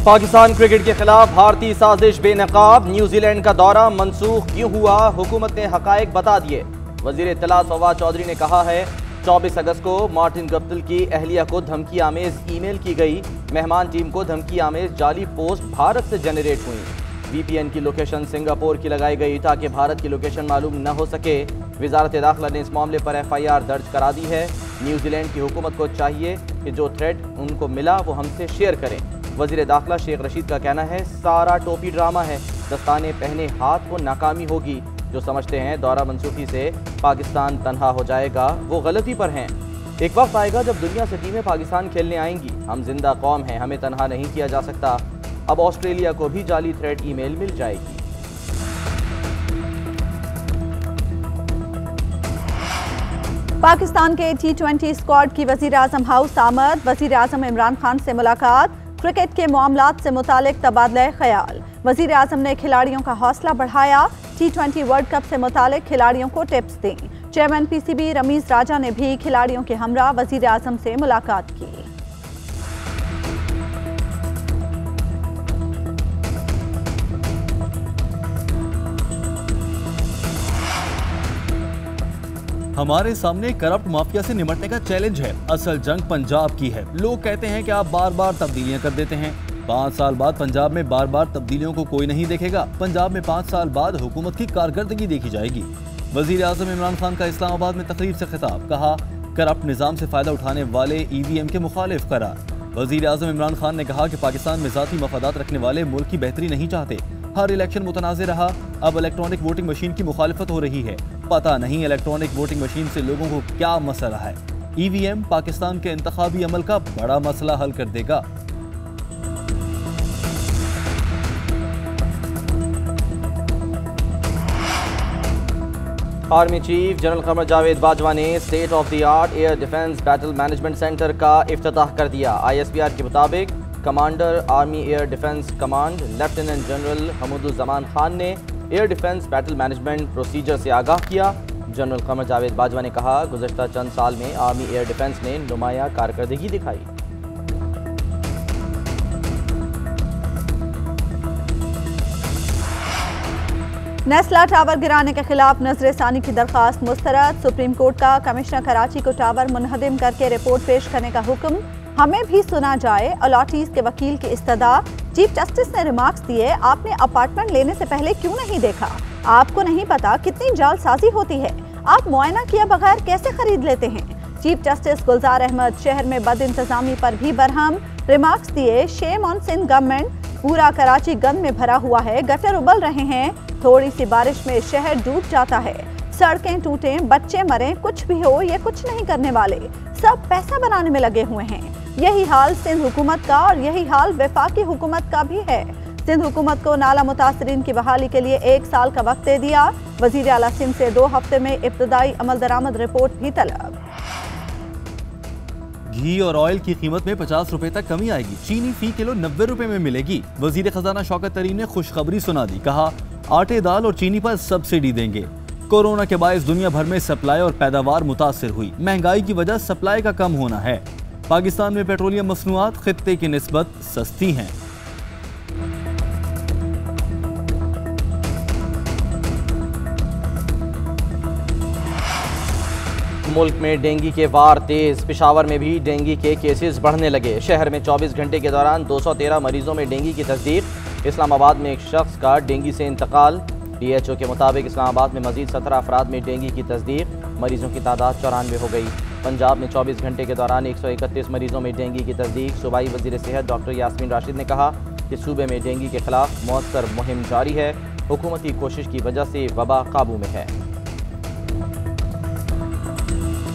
Pakistan cricket के खिलाफ भारतीय साजिश बेनकाब, न्यूजीलैंड का दौरा मंसूख क्यों हुआ, हुकूमत ने हकायक बता दिए। वजीर इत्तला फवाद चौधरी ने कहा है 24 अगस्त को मार्टिन गप्टिल की अहलिया को धमकी आमेज ईमेल की गई। मेहमान टीम को धमकी आमेज जाली पोस्ट भारत से जनरेट हुई। VPN की लोकेशन सिंगापुर की लगाई गई ताकि भारत की लोकेशन मालूम न हो सके। वजारत दाखिला ने इस मामले पर FIR दर्ज करा दी है। न्यूजीलैंड की हुकूमत को चाहिए कि जो थ्रेट उनको मिला वो हमसे शेयर करें। वजीर दाखिला शेख रशीद का कहना है सारा टोपी ड्रामा है, दस्ताने पहने हाथ को नाकामी होगी। जो समझते हैं दौरा मनसूखी से पाकिस्तान तनहा हो जाएगा वो गलती पर हैं। एक वक्त आएगा जब दुनिया से टीमें पाकिस्तान खेलने आएंगी। हम जिंदा कौम हैं, हमें तनहा नहीं किया जा सकता। अब ऑस्ट्रेलिया को भी जाली थ्रेट ईमेल मिल जाएगी। पाकिस्तान के T20 स्क्वाड की वजीर आजम हाउस आमद, वजीर आजम इमरान खान से मुलाकात, क्रिकेट के मामलात से मुतालिक तबादला ख्याल। वजीर आजम ने खिलाड़ियों का हौसला बढ़ाया, T20 वर्ल्ड कप से मुतालिक खिलाड़ियों को टिप्स दी। चेयरमैन PCB रमीज राजा ने भी खिलाड़ियों के हमरा वजीर आजम से मुलाकात की। हमारे सामने करप्ट माफिया से निपटने का चैलेंज है। असल जंग पंजाब की है। लोग कहते हैं कि आप बार बार तब्दीलियां कर देते हैं। 5 साल बाद पंजाब में बार बार तब्दीलियों को कोई नहीं देखेगा। पंजाब में 5 साल बाद हुकूमत की कारकर्दगी देखी जाएगी। वजीर आजम इमरान खान का इस्लामाबाद में तकरीब से खिताब, कहा करप्ट निजाम से फायदा उठाने वाले EVM के मुखालिफ करार। वजीर आजम इमरान खान ने कहा कि पाकिस्तान में जाती मफादात रखने वाले मुल्क की बेहतरी नहीं चाहते। हर इलेक्शन मुतनाज़ रहा, अब इलेक्ट्रॉनिक वोटिंग मशीन की मुखालिफत हो रही है। पता नहीं इलेक्ट्रॉनिक वोटिंग मशीन से लोगों को क्या मसला है। EVM पाकिस्तान के इंतखाबी अमल का बड़ा मसला हल कर देगा। Army chief general Qamar Javed Bajwa ने state of the art air defence battle management centre का इफ्तिताह कर दिया। ISPR के मुताबिक commander army air defence command lieutenant general Hamooduzzaman Khan ने air defence battle management procedure से आगाह किया। जनरल कमर जावेद बाजवा ने कहा गुज़श्ता चंद साल में आर्मी एयर डिफेंस ने नुमाया कारकर्दगी दिखाई। नेस्ला टावर गिराने के खिलाफ नजरसानी की दरखास्त मुस्तरद। सुप्रीम कोर्ट का कमिश्नर कराची को टावर मुनहदिम करके रिपोर्ट पेश करने का हुक्म। हमें भी सुना जाए। अलॉटीज के वकील की इस्तदा। चीफ जस्टिस ने रिमार्क्स दिए, आपने अपार्टमेंट लेने से पहले क्यों नहीं देखा? आपको नहीं पता कितनी जालसाजी होती है। आप मुआयना किया बगैर कैसे खरीद लेते हैं? चीफ जस्टिस गुलजार अहमद शहर में बद इंतजामी पर भी बरहम। रिमार्क्स दिए, शेम ऑन सिंध गवर्नमेंट। पूरा कराची गंद में भरा हुआ है, गटर उबल रहे हैं। थोड़ी सी बारिश में शहर डूब जाता है, सड़कें टूटें, बच्चे मरें, कुछ भी हो ये कुछ नहीं करने वाले, सब पैसा बनाने में लगे हुए हैं। यही हाल सिंध हुकूमत का और यही हाल वफाकी हुकूमत का भी है। सिंध हुकूमत को नाला मुतासरीन की बहाली के लिए 1 साल का वक्त दे दिया। वजीर आला सिंध से 2 हफ्ते में इब्तदाई अमल दरामद रिपोर्ट भी तलब। घी और ऑयल की कीमत में 50 रुपए तक कमी आएगी। चीनी फी किलो 90 रुपए में मिलेगी। वजीर खजाना शौकत तरीन ने खुशखबरी सुना दी, कहा आटे, दाल और चीनी पर सब्सिडी देंगे। कोरोना के बायस दुनिया भर में सप्लाई और पैदावार मुतासिर हुई। महंगाई की वजह सप्लाई का कम होना है। पाकिस्तान में पेट्रोलियम मसनूआत खित्ते की निस्बत सस्ती हैं। मुल्क में डेंगू के वार तेज। पेशावर में भी डेंगू के केसेस बढ़ने लगे। शहर में 24 घंटे के दौरान 213 मरीजों में डेंगू की तस्दीक। इस्लामाबाद में एक शख्स का डेंगू से इंतकाल। DHO के मुताबिक इस्लामाबाद में मजीद 17 अफराद में डेंगू की तस्दीक। मरीजों की तादाद 94 हो गई। पंजाब में 24 घंटे के दौरान 131 मरीजों में डेंगू की तस्दीक। सूबाई वजीर सेहत डॉक्टर यास्मीन राशिद ने कहा कि सूबे में डेंगू के खिलाफ मौसर मुहिम जारी है। हुकूमत की कोशिश की वजह से वबा काबू में है।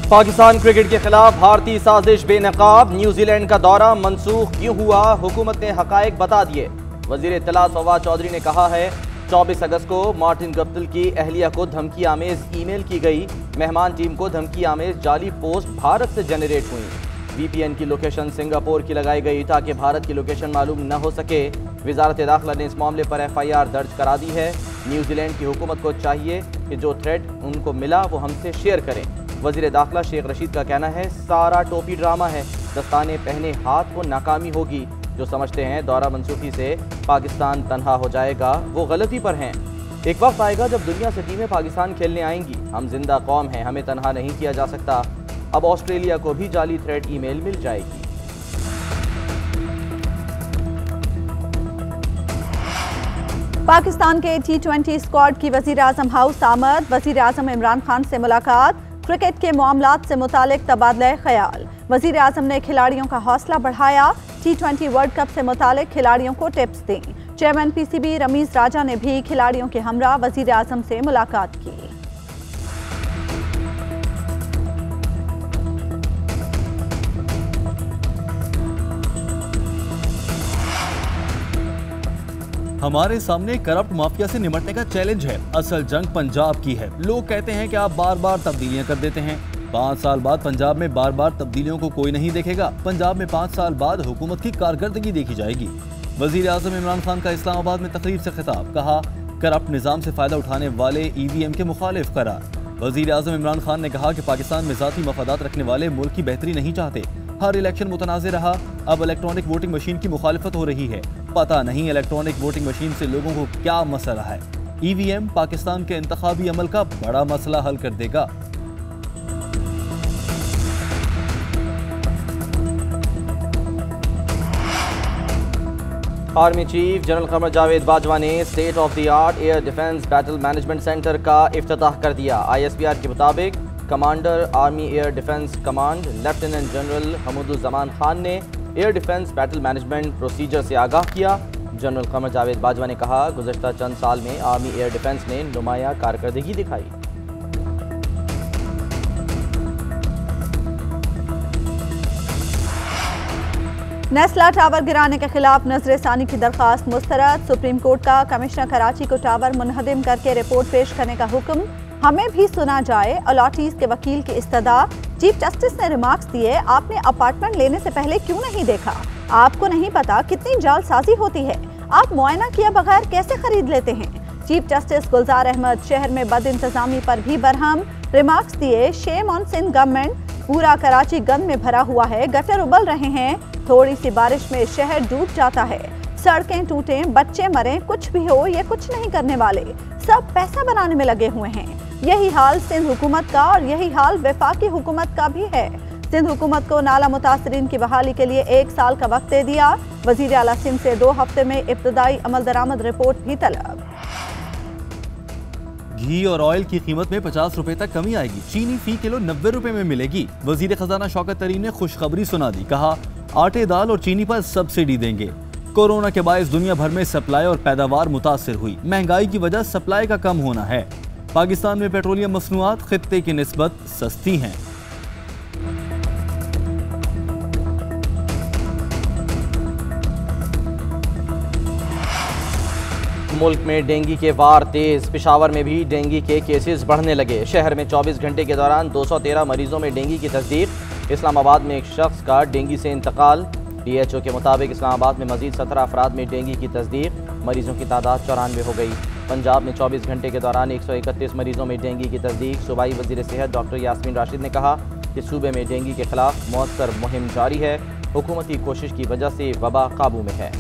पाकिस्तान क्रिकेट के खिलाफ भारतीय साजिश बेनकाब, न्यूजीलैंड का दौरा मंसूख क्यों हुआ, हुकूमत ने हकायक बता दिए। वजीर इत्तला फवाद चौधरी ने कहा है 24 अगस्त को मार्टिन गप्टिल की अहलिया को धमकी आमेज ईमेल की गई। मेहमान टीम को धमकी आमेज जाली पोस्ट भारत से जनरेट हुई। VPN की लोकेशन सिंगापुर की लगाई गई ताकि भारत की लोकेशन मालूम न हो सके। वजारत दाखिला ने इस मामले पर FIR दर्ज करा दी है। न्यूजीलैंड की हुकूमत को चाहिए कि जो थ्रेट उनको मिला वो हमसे शेयर करें। वजीर दाखिला शेख रशीद का कहना है सारा टोपी ड्रामा है, दस्ताने पहने हाथ को नाकामी होगी। जो समझते हैं दौरा मनसूखी से पाकिस्तान तन्हा हो जाएगा, वो गलती पर हैं। एक वक्त आएगा जब दुनिया से टीमें पाकिस्तान खेलने आएंगी। हम जिंदा कौम हैं, हमें तन्हा नहीं किया जा सकता। अब ऑस्ट्रेलिया को भी जाली थ्रेट ईमेल मिल जाएगी। पाकिस्तान के T20 स्क्वाड की वजीर आजम हाउस आमद, वजीर आजम इमरान खान से मुलाकात, क्रिकेट के मामलात से मुतालिक तबादला ख्याल। वजीर आजम ने खिलाड़ियों का हौसला बढ़ाया, T20 वर्ल्ड कप से मुतालिक खिलाड़ियों को टिप्स दी। चेयरमैन PCB रमीज राजा ने भी खिलाड़ियों के हमरा वजीर आजम से मुलाकात की। हमारे सामने करप्ट माफिया से निपटने का चैलेंज है। असल जंग पंजाब की है। लोग कहते हैं कि आप बार बार तब्दीलियां कर देते हैं। 5 साल बाद पंजाब में बार बार तब्दीलियों को कोई नहीं देखेगा। पंजाब में 5 साल बाद हुकूमत की कारकर्दगी देखी जाएगी। वजीर आजम इमरान खान का इस्लामाबाद में तकरीब से खिताब, कहा करप्ट निजाम से फायदा उठाने वाले EVM के मुखालिफ करार। वजीर आजम इमरान खान ने कहा कि पाकिस्तान में जाती मफादात रखने वाले मुल्क की बेहतरी नहीं चाहते। हर इलेक्शन मुतनाज़ रहा, अब इलेक्ट्रॉनिक वोटिंग मशीन की मुखालिफत हो रही है। पता नहीं इलेक्ट्रॉनिक वोटिंग मशीन से लोगों को क्या मसला है। EVM पाकिस्तान के इंतखाबी अमल का बड़ा मसला हल कर देगा। Army chief general Qamar Javed Bajwa ने state of the art air defence battle management centre का इफ्तिताह कर दिया। ISPR के मुताबिक commander army air defence command lieutenant general Hamooduzzaman Khan ने air defence battle management procedure से आगाह किया। जनरल कमर जावेद बाजवा ने कहा, गुज़श्ता चंद साल में आर्मी एयर डिफेंस ने नुमाया कारकर्दगी दिखाई। नेस्ला टावर गिराने के खिलाफ नजरसानी की दरखास्त मुस्तरद। सुप्रीम कोर्ट का कमिश्नर कराची को टावर मुनहदिम करके रिपोर्ट पेश करने का हुक्म। हमें भी सुना जाए, अलॉटीज के वकील की इस्तदा। चीफ जस्टिस ने रिमार्क्स दिए, आपने अपार्टमेंट लेने से पहले क्यों नहीं देखा? आपको नहीं पता कितनी जालसाजी होती है? आप मुआयना किया बगैर कैसे खरीद लेते हैं? चीफ जस्टिस गुलजार अहमद शहर में बद इंतजामी पर भी बरहम। रिमार्क्स दिए, शेम ऑन सिंध गवर्नमेंट। पूरा कराची गंद में भरा हुआ है, गटर उबल रहे हैं, थोड़ी सी बारिश में शहर डूब जाता है, सड़कें टूटें, बच्चे मरें, कुछ भी हो ये कुछ नहीं करने वाले, सब पैसा बनाने में लगे हुए हैं। यही हाल सिंध हुकूमत का और यही हाल वफाकी हुकूमत का भी है। सिंध हुकूमत को नाला मुतासरीन की बहाली के लिए 1 साल का वक्त दे दिया। वजीर आला सिंध से 2 हफ्ते में इब्तदाई अमल दरामद रिपोर्ट भी तलब। घी और ऑयल की कीमत में 50 रुपए तक कमी आएगी। चीनी फी किलो 90 रुपए में मिलेगी। वजीर खजाना शौकत तरीन ने खुशखबरी सुना दी, कहा आटे, दाल और चीनी पर सब्सिडी देंगे। कोरोना के बायस दुनिया भर में सप्लाई और पैदावार मुतासिर हुई। महंगाई की वजह सप्लाई का कम होना है। पाकिस्तान में पेट्रोलियम मसनूआत खित्ते की निस्बत सस्ती हैं। मुल्क में डेंगू के वार तेज। पेशावर में भी डेंगू के केसेस बढ़ने लगे। शहर में 24 घंटे के दौरान 213 मरीजों में डेंगू की तस्दीक। इस्लामाबाद में एक शख्स का डेंगू से इंतकाल। DHO के मुताबिक इस्लामाबाद में मजीद 17 अफराद में डेंगू की तस्दीक। मरीजों की तादाद 94 हो गई। पंजाब में 24 घंटे के दौरान 131 मरीजों में डेंगू की तस्दीक। सूबाई वजीर सेहत डॉक्टर यास्मीन राशिद ने कहा कि सूबे में डेंगू के खिलाफ मौसर मुहिम जारी है। हुकूमती कोशिश की वजह से वबा काबू में है।